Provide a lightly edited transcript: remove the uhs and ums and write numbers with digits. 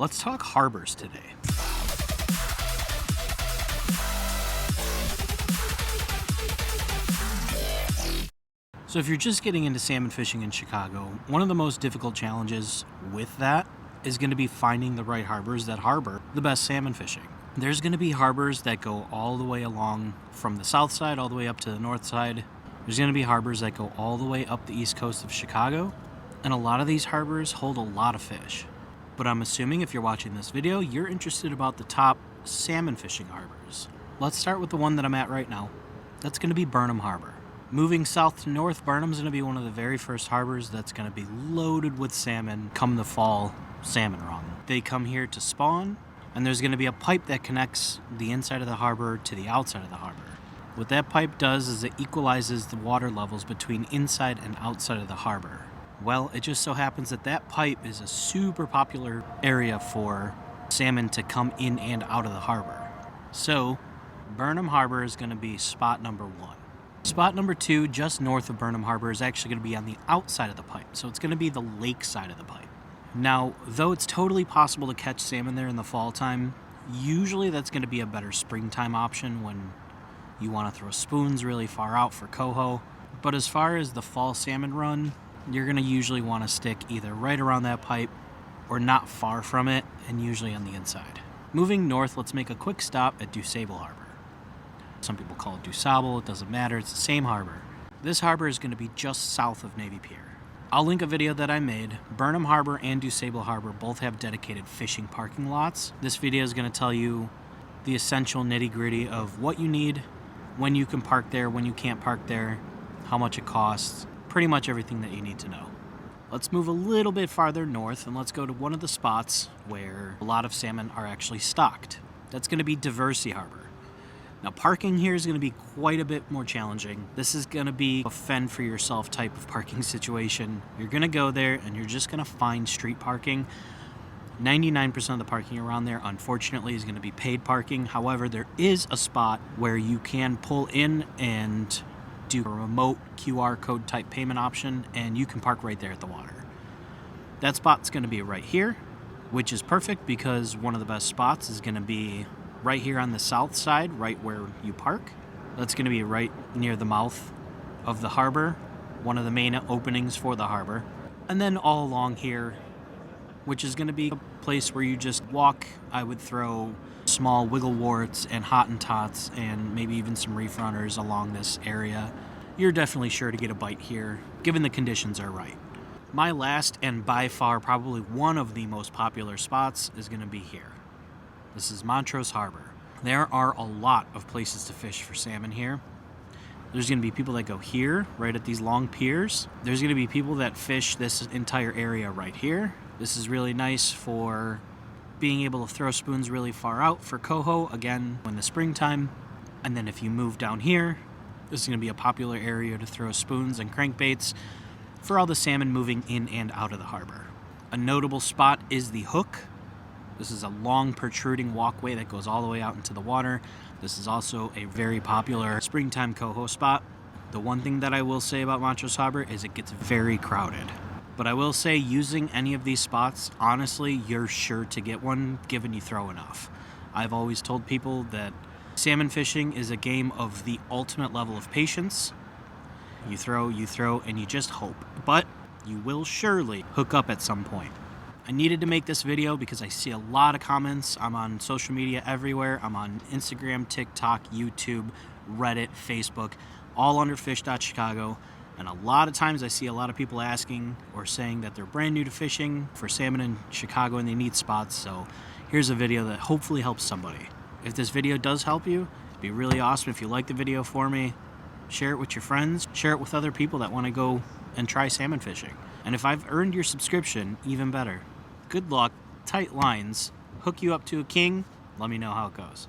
Let's talk harbors today. So if you're just getting into salmon fishing in Chicago, one of the most difficult challenges with that is going to be finding the right harbors that harbor the best salmon fishing. There's going to be harbors that go all the way along from the south side all the way up to the north side. There's going to be harbors that go all the way up the east coast of Chicago, and a lot of these harbors hold a lot of fish. But I'm assuming if you're watching this video, you're interested about the top salmon fishing harbors. Let's start with the one that I'm at right now. That's going to be Burnham Harbor. Moving south to north, Burnham's going to be one of the very first harbors that's going to be loaded with salmon come the fall salmon run. They come here to spawn, and there's going to be a pipe that connects the inside of the harbor to the outside of the harbor. What that pipe does is it equalizes the water levels between inside and outside of the harbor. Well, it just so happens that that pipe is a super popular area for salmon to come in and out of the harbor. So, Burnham Harbor is going to be spot number one. Spot number two, just north of Burnham Harbor, is actually going to be on the outside of the pipe. So it's going to be the lake side of the pipe. Now, though it's totally possible to catch salmon there in the fall time, usually that's going to be a better springtime option when you want to throw spoons really far out for coho. But as far as the fall salmon run, you're going to usually want to stick either right around that pipe or not far from it, and usually on the inside. Moving north, let's make a quick stop at Dusable Harbor. Some people call it Dusable, it doesn't matter, it's the same harbor. This harbor is going to be just south of Navy Pier. I'll link a video that I made. Burnham Harbor and Dusable Harbor both have dedicated fishing parking lots. This video is going to tell you the essential nitty-gritty of what you need, when you can park there, when you can't park there, how much it costs, pretty much everything that you need to know. Let's move a little bit farther north and let's go to one of the spots where a lot of salmon are actually stocked. That's going to be Diversey Harbor. Now, parking here is going to be quite a bit more challenging. This is going to be a fend for yourself type of parking situation. You're going to go there and you're just going to find street parking. 99% of the parking around there, unfortunately, is going to be paid parking. However, there is a spot where you can pull in and do a remote QR code type payment option, and you can park right there at the water. That spot's going to be right here, which is perfect because one of the best spots is going to be right here on the south side, right where you park. That's going to be right near the mouth of the harbor, one of the main openings for the harbor. And then all along here, which is going to be a place where you just walk. I would throw small wiggle warts and Hottentots and maybe even some reef runners along this area. You're definitely sure to get a bite here, given the conditions are right. My last and by far probably one of the most popular spots is going to be here. This is Montrose Harbor. There are a lot of places to fish for salmon here. There's going to be people that go here, right at these long piers. There's going to be people that fish this entire area right here. This is really nice for being able to throw spoons really far out for coho, again, in the springtime. And then if you move down here, this is going to be a popular area to throw spoons and crankbaits for all the salmon moving in and out of the harbor. A notable spot is the hook. This is a long protruding walkway that goes all the way out into the water. This is also a very popular springtime coho spot. The one thing that I will say about Montrose Harbor is it gets very crowded. But I will say using any of these spots, honestly, you're sure to get one given you throw enough. I've always told people that salmon fishing is a game of the ultimate level of patience. You throw, and you just hope. But you will surely hook up at some point. I needed to make this video because I see a lot of comments. I'm on social media everywhere. I'm on Instagram, TikTok, YouTube, Reddit, Facebook, all under Fish.Chicago. And a lot of times I see a lot of people asking or saying that they're brand new to fishing for salmon in Chicago and they need spots. So here's a video that hopefully helps somebody. If this video does help you, it'd be really awesome if you like the video for me. Share it with your friends. Share it with other people that want to go and try salmon fishing. And if I've earned your subscription, even better. Good luck, tight lines, hook you up to a king, let me know how it goes.